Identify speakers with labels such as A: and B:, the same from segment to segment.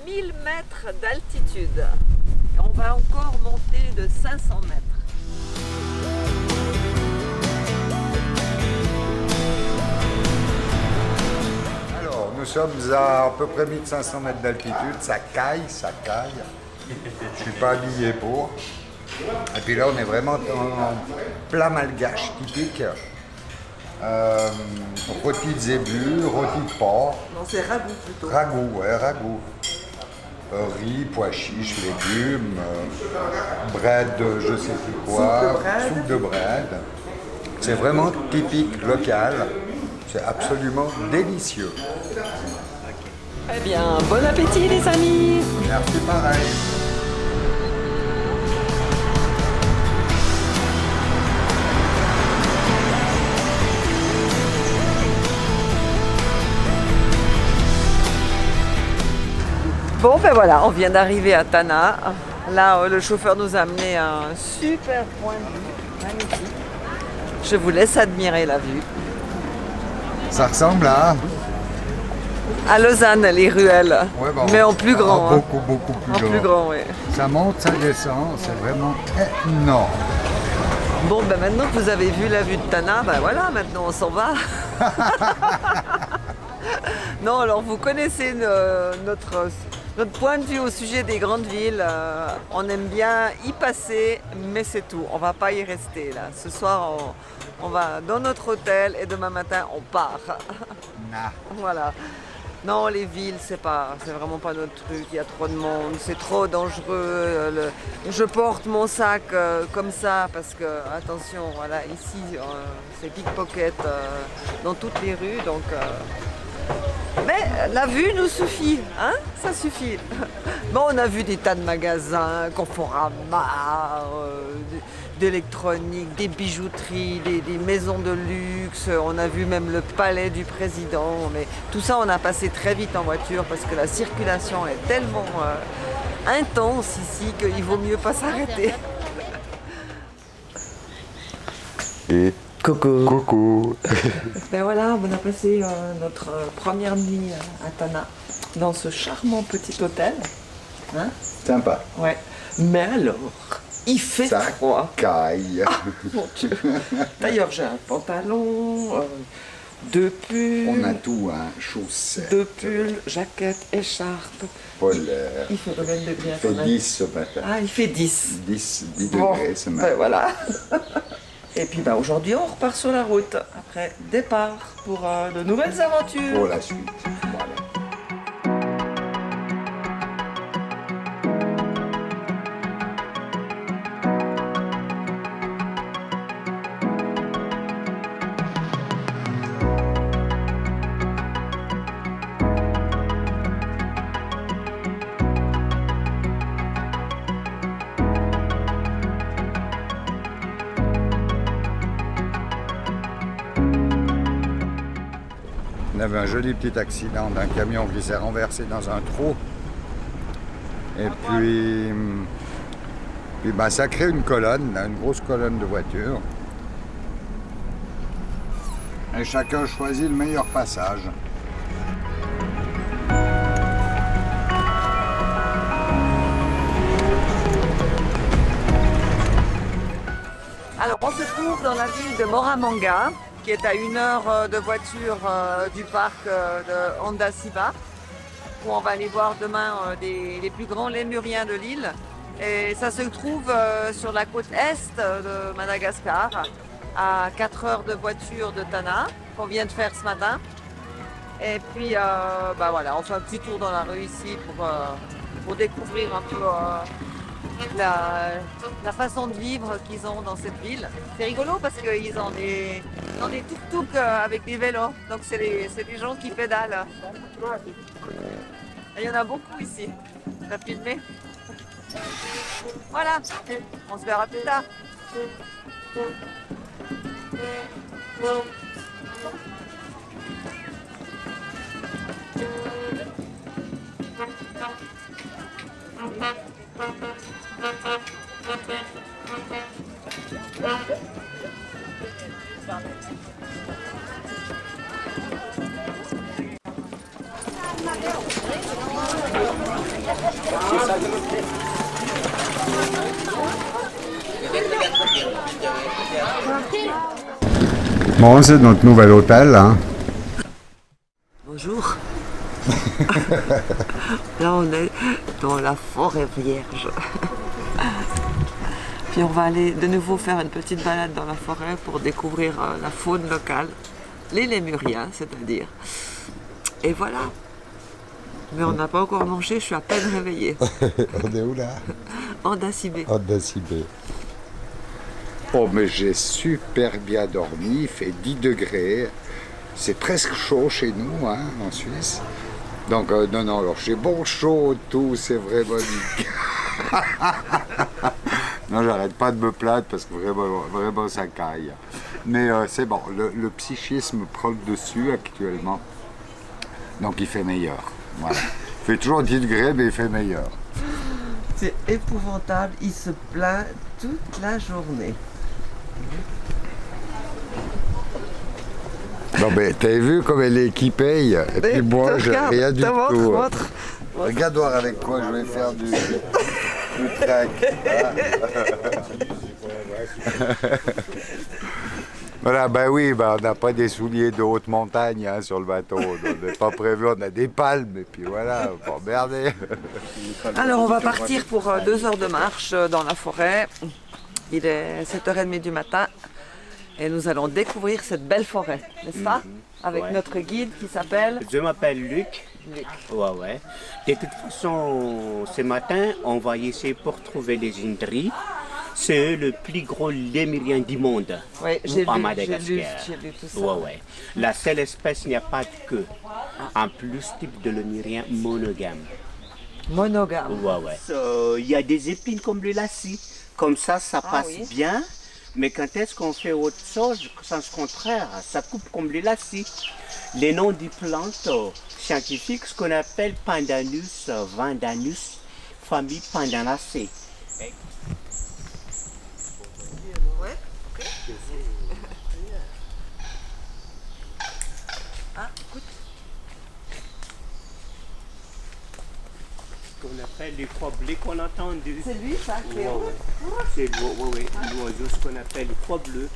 A: 1000 mètres d'altitude. On va encore monter de 500 mètres.
B: Alors, nous sommes à peu près 1500 mètres d'altitude, ça caille, ça caille. Je suis pas habillé pour. Et puis là, on est vraiment en plat malgache typique. Rôti de zébu, rôti de porc.
A: Non, c'est ragoût plutôt.
B: Ragoût, ouais, ragoût. Riz, pois chiches, légumes, bread, je sais plus quoi, soupe de bread. C'est vraiment typique, local. C'est absolument délicieux.
A: Eh bien, bon appétit les amis.
B: Merci pareil.
A: Bon ben voilà, on vient d'arriver à Tana. Là, le chauffeur nous a amené à un super point de vue, magnifique. Je vous laisse admirer la vue.
B: Ça ressemble
A: à Lausanne, les ruelles,
B: ouais, bon,
A: mais en plus grand.
B: Beaucoup, beaucoup plus
A: en
B: grand.
A: plus grand, oui.
B: Ça monte, ça descend, c'est vraiment énorme.
A: Bon, ben maintenant que vous avez vu la vue de Tana, ben voilà, maintenant on s'en va. Non, alors vous connaissez notre point de vue au sujet des grandes villes. On aime bien y passer, mais c'est tout. On va pas y rester là. Ce soir, on va dans notre hôtel et demain matin, on part.
B: Nah.
A: Voilà. Non, les villes, c'est vraiment pas notre truc. Il y a trop de monde, c'est trop dangereux. Je porte mon sac comme ça parce que, attention, voilà, ici, c'est pickpocket dans toutes les rues, donc. Mais la vue nous suffit, hein? Ça suffit. Bon, on a vu des tas de magasins, Conforama, d'électronique, des bijouteries, des maisons de luxe. On a vu même le palais du président. Mais tout ça, on a passé très vite en voiture parce que la circulation est tellement intense ici qu'il vaut mieux pas s'arrêter.
B: Et
A: coucou.
B: coucou.
A: Ben voilà, on a passé notre première nuit à Tana dans ce charmant petit hôtel. Hein?
B: Sympa.
A: Ouais. Mais alors, il fait
B: Ça
A: froid.
B: caille.
A: Ah, mon Dieu. D'ailleurs, j'ai un pantalon, deux pulls.
B: On a tout, hein, chaussettes.
A: Deux pulls, jaquette, écharpe.
B: Polaire.
A: Il fait combien de degrés?
B: Il fait 10 ce matin.
A: Ah, il fait 10.
B: 10
A: Bon,
B: degrés ce matin.
A: ben voilà. Et puis bah, aujourd'hui, on repart sur la route. Après, départ pour de nouvelles aventures.
B: Pour la suite. Voilà. On avait un joli petit accident d'un camion qui s'est renversé dans un trou. Et puis ben, ça crée une colonne, une grosse colonne de voitures. Et chacun choisit le meilleur passage.
A: Alors, on se trouve dans la ville de Moramanga, qui est à 1 heure de voiture du parc de Honda Siva, où on va aller voir demain les plus grands lémuriens de l'île. Et ça se trouve sur la côte est de Madagascar, à 4 heures de voiture de Tana, qu'on vient de faire ce matin. Et puis, bah voilà, on fait un petit tour dans la rue ici pour découvrir un peu la façon de vivre qu'ils ont dans cette ville. C'est rigolo parce qu'ils ont des tuk-tuk avec des vélos, donc c'est des gens qui pédalent. Et il y en a beaucoup ici. T'as filmé? Voilà, on se verra plus tard.
B: Bon, c'est notre nouvel hôtel, hein.
A: Bonjour. Là, on est dans la forêt vierge. Puis on va aller de nouveau faire une petite balade dans la forêt pour découvrir la faune locale, les lémuriens, c'est-à-dire. Et voilà. Mais on n'a pas encore mangé, je suis à peine réveillée.
B: On est où là?
A: Andacibé.
B: Andacibé. Oh, mais j'ai super bien dormi, il fait 10 degrés. C'est presque chaud chez nous, hein, en Suisse. Donc, non, alors j'ai bon chaud, tout, c'est vraiment nickel. Non, j'arrête pas de me plaindre parce que vraiment ça caille. Mais c'est bon, le psychisme prend le dessus actuellement. Donc il fait meilleur. Voilà. Il fait toujours 10 degrés, mais il fait meilleur.
A: C'est épouvantable, il se plaint toute la journée.
B: Non mais t'as vu comme elle est équipée, et puis moi j'ai rien du tout. Regarde voir avec quoi je vais faire du track. Voilà, ben oui, ben on n'a pas des souliers de haute montagne hein, sur le bateau. On n'est pas prévu, on a des palmes, et puis voilà, on va emmerder.
A: Alors on va partir pour 2 heures de marche dans la forêt. Il est 7h30 du matin. Et nous allons découvrir cette belle forêt, n'est-ce pas? Avec notre guide qui s'appelle...
C: Je m'appelle Luc. Ouais. De toute façon, ce matin, on va essayer pour trouver les Indris. C'est le plus gros lémurien du monde.
A: Oui, j'ai
C: Madagascar.
A: J'ai lu tout ça.
C: Ouais. La seule espèce, il n'y a pas de queue. En plus, type de lémurien monogame.
A: Monogame.
C: Ouais. Il y a des épines comme le lacis. Comme ça passe bien. Mais quand est-ce qu'on fait autre chose, sens contraire, ça coupe comme les lacis. Les noms des plantes scientifiques, ce qu'on appelle Pandanus vandanus, famille Pandanacées.
A: Ouais, ok. Ah, écoute.
C: Qu'on appelle les croix bleues qu'on a entendu.
A: C'est lui, ça, Cléo?
C: C'est l'oiseau, ce qu'on appelle les croix bleues.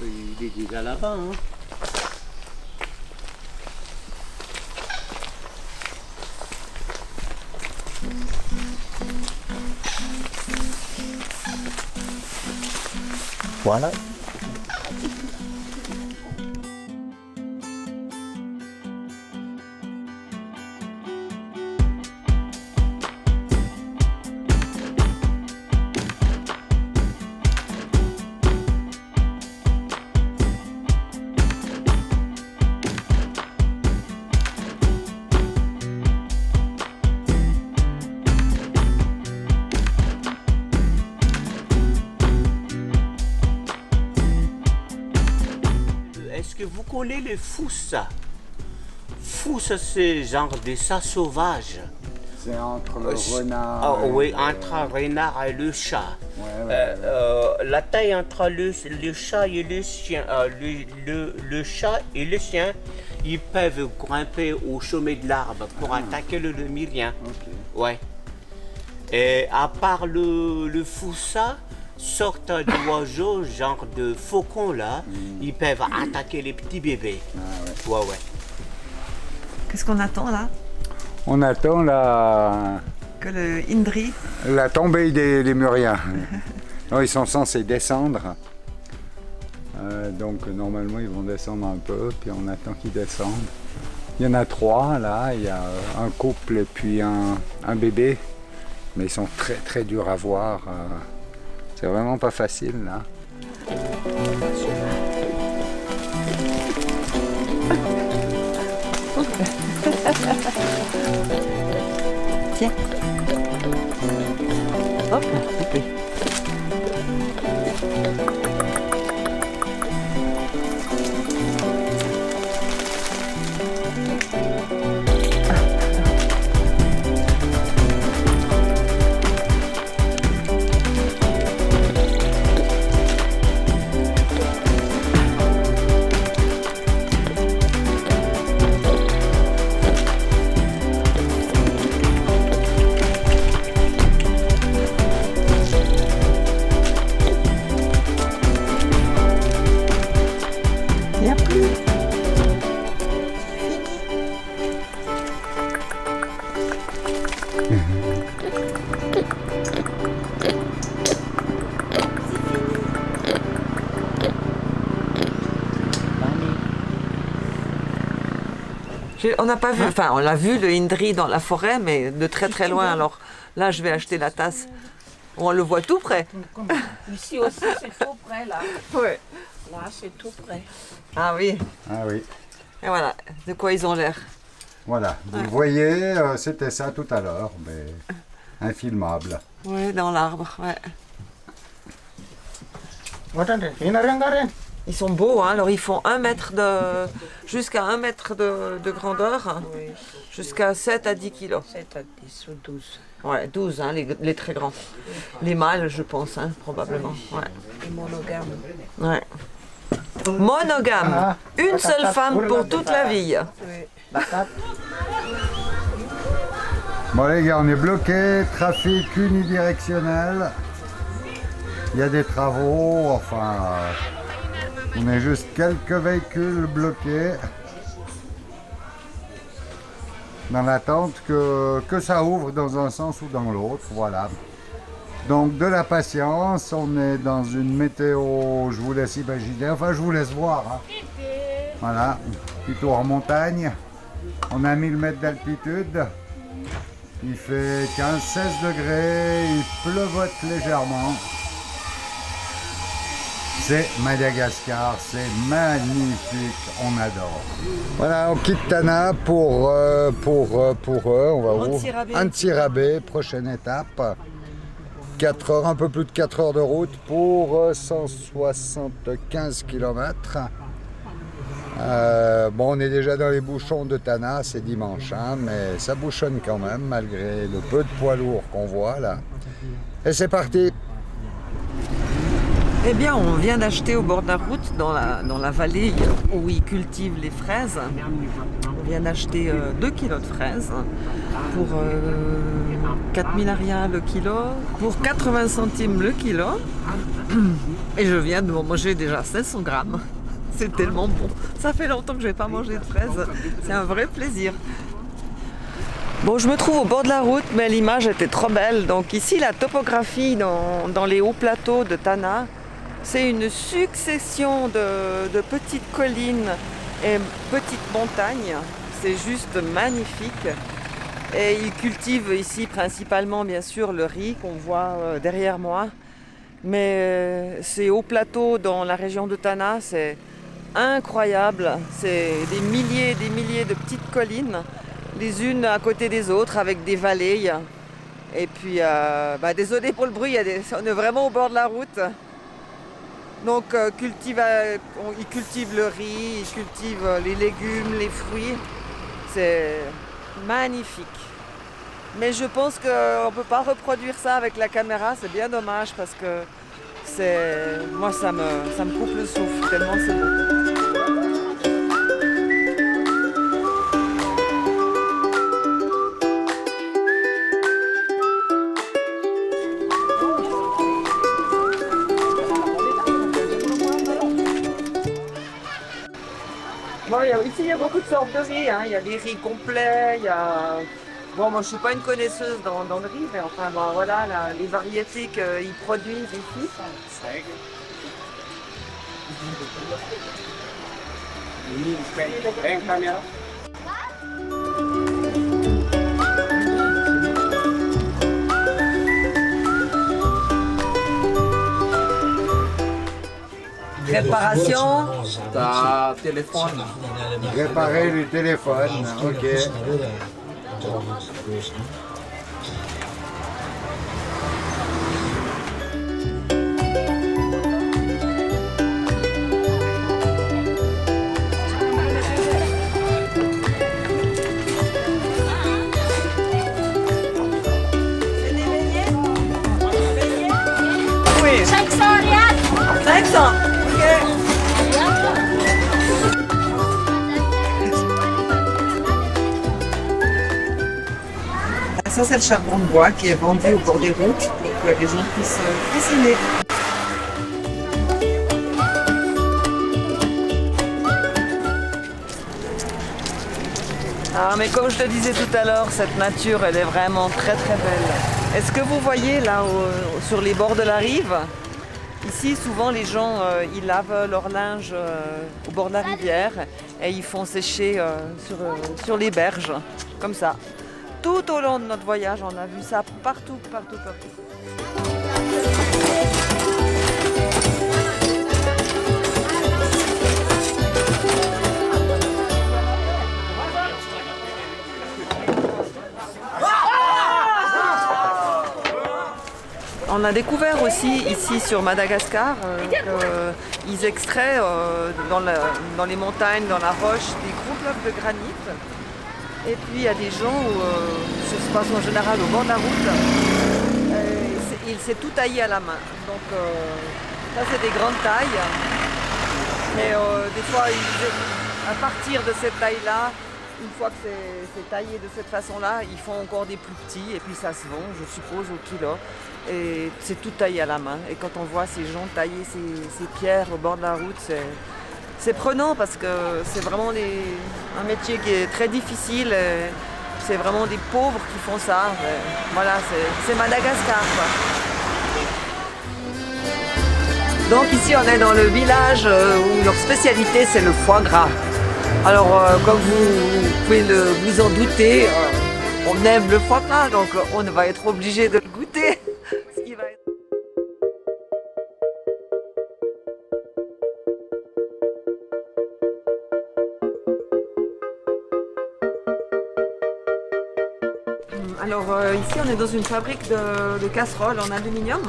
C: Il est déjà là-bas. Hein. Voilà. Est-ce que vous connaissez le foussa? Foussa, c'est genre de ça sauvage.
B: C'est entre le renard.
C: Oui, entre un renard et le chat. La taille entre le chat et le chien, le chat et le chien, ils peuvent grimper au sommet de l'arbre pour attaquer le lémurien. Ouais. Et à part le foussa, sorte d'oiseaux, genre de faucons là, ils peuvent attaquer les petits bébés. Ouais.
A: Qu'est-ce qu'on attend là?
B: On attend
A: Que le Indri.
B: la tombée des lémuriens. Non, ils sont censés descendre. Donc normalement ils vont descendre un peu, puis on attend qu'ils descendent. Il y en a 3 là, il y a un couple et puis un bébé. Mais ils sont très très durs à voir. C'est vraiment pas facile là.
A: Tiens. Hop, coupé. On n'a pas vu, enfin on l'a vu le Indri dans la forêt, mais de très très loin. Alors là, je vais acheter la tasse. On le voit tout près.
D: Ici aussi, c'est tout près, là.
A: Ouais.
D: Là, c'est tout près.
A: Ah oui.
B: Ah oui.
A: Et voilà, de quoi ils ont l'air.
B: Voilà, vous le voyez, c'était ça tout à l'heure, mais infilmable.
A: Oui, dans l'arbre, ouais. Ils sont beaux, hein. Alors ils font 1 mètre jusqu'à 1 mètre de grandeur,
D: Oui,
A: jusqu'à 7 à 10 kilos.
D: 7 à 10 ou 12.
A: Ouais, 12, hein, les très grands. Les mâles, je pense, hein, probablement. Ouais.
D: Et monogame.
A: Ouais. Monogame. Une seule femme pour toute la vie.
D: Oui.
B: Bon les gars, on est bloqué, trafic unidirectionnel. Il y a des travaux, enfin, on est juste quelques véhicules bloqués. Dans l'attente que ça ouvre dans un sens ou dans l'autre, voilà. Donc de la patience, on est dans une météo, je vous laisse imaginer, enfin je vous laisse voir. Hein. Voilà, petit tour en montagne, on a 1000 mètres d'altitude, il fait 15-16 degrés, il pleuvote légèrement. C'est Madagascar, c'est magnifique, on adore. Voilà, on quitte Tana pour eux, on va où? Antsirabe, prochaine étape. 4 heures, un peu plus de 4 heures de route pour 175 km. Bon, on est déjà dans les bouchons de Tana, c'est dimanche, hein, mais ça bouchonne quand même malgré le peu de poids lourds qu'on voit là. Et c'est parti!
A: Eh bien, on vient d'acheter au bord de la route, dans la vallée où ils cultivent les fraises. On vient d'acheter 2 kilos de fraises pour 4000 arias le kilo, pour 80 centimes le kilo. Et je viens de manger déjà 500 grammes. C'est tellement bon. Ça fait longtemps que je n'ai pas mangé de fraises. C'est un vrai plaisir. Bon, je me trouve au bord de la route, mais l'image était trop belle. Donc ici, la topographie dans les hauts plateaux de Tana, c'est une succession de petites collines et petites montagnes. C'est juste magnifique. Et ils cultivent ici principalement, bien sûr, le riz qu'on voit derrière moi. Mais ces hauts plateaux dans la région de Tana, c'est incroyable. C'est des milliers de petites collines, les unes à côté des autres, avec des vallées. Et puis, désolé pour le bruit, on est vraiment au bord de la route. Donc ils cultivent le riz, ils cultivent les légumes, les fruits. C'est magnifique. Mais je pense qu'on ne peut pas reproduire ça avec la caméra, c'est bien dommage parce que moi ça me coupe le souffle tellement c'est beau. Bon, ici, il y a beaucoup de sortes de riz. Hein. Il y a les riz complets, il y a... Bon, moi, je ne suis pas une connaisseuse dans le riz, mais enfin, bon, voilà, les variétés qu'ils produisent ici. Réparation.
E: Téléphone.
B: Réparer le téléphone, ok.
A: Oui.
F: 500 rials.
A: 500. Ok. Ça, c'est le charbon de bois qui est vendu au bord des routes pour que les gens puissent cuisiner. Ah, mais comme je te disais tout à l'heure, cette nature, elle est vraiment très très belle. Est-ce que vous voyez là, sur les bords de la rive, Ici, souvent, les gens, ils lavent leur linge au bord de la rivière et ils font sécher sur les berges, comme ça. Tout au long de notre voyage, on a vu ça partout, partout, partout. On a découvert aussi ici sur Madagascar qu'ils extraient dans les montagnes, dans la roche, des gros blocs de granit. Et puis il y a des gens où ça se passe en général au bord de la route. C'est tout taillé à la main. Donc ça c'est des grandes tailles. Mais des fois, à partir de cette taille-là, une fois que c'est taillé de cette façon-là, ils font encore des plus petits et puis ça se vend, je suppose, au kilo. Et c'est tout taillé à la main. Et quand on voit ces gens tailler ces pierres au bord de la route, c'est prenant parce que c'est vraiment un métier qui est très difficile. C'est vraiment des pauvres qui font ça. Voilà, c'est Madagascar, quoi. Donc ici, on est dans le village où leur spécialité, c'est le foie gras. Alors, comme vous pouvez vous en douter, on aime le foie gras, donc on va être obligé de le goûter. Ce qui va être... Alors ici, on est dans une fabrique de casseroles en aluminium.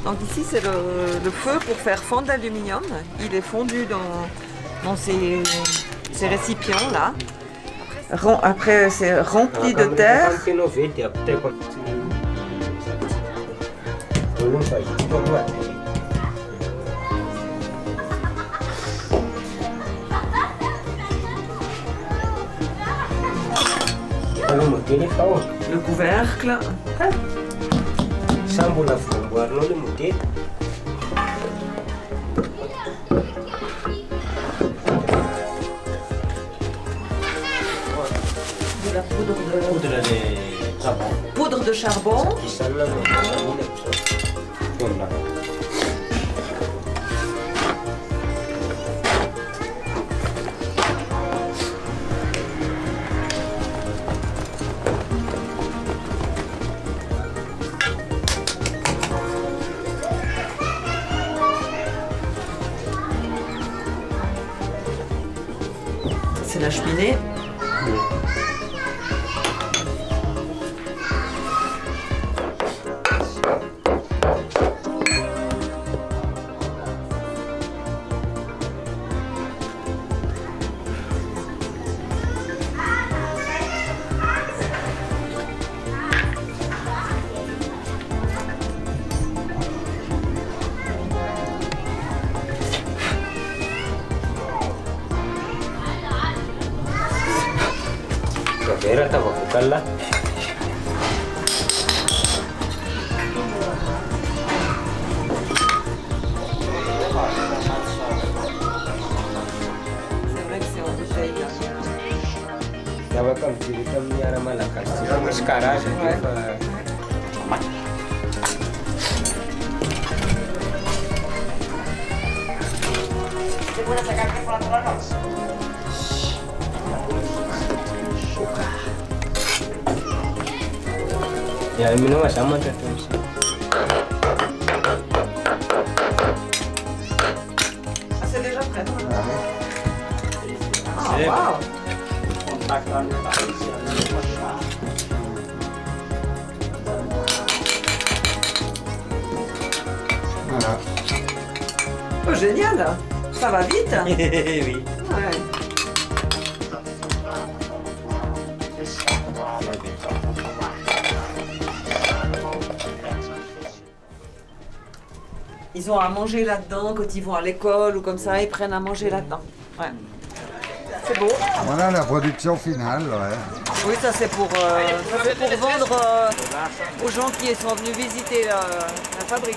A: Donc ici, c'est le feu pour faire fondre l'aluminium. Il est fondu dans ces récipients-là. Après, c'est rempli de terre. Le couvercle. De la poudre de charbon. C'est la cheminée. C'est vrai que c'est en bouteille là.
C: Ya, minum sama terus.
A: Ah, c'est déjà prêt. Ah, waouh!
B: Voilà.
A: Oh, génial! Ça va vite?
C: Oui.
A: Ouais. Ils ont à manger là-dedans quand ils vont à l'école ou comme ça, ils prennent à manger là-dedans. Ouais. C'est beau.
B: Voilà la production finale. Ouais.
A: Oui, ça c'est pour vendre aux gens qui sont venus visiter la fabrique.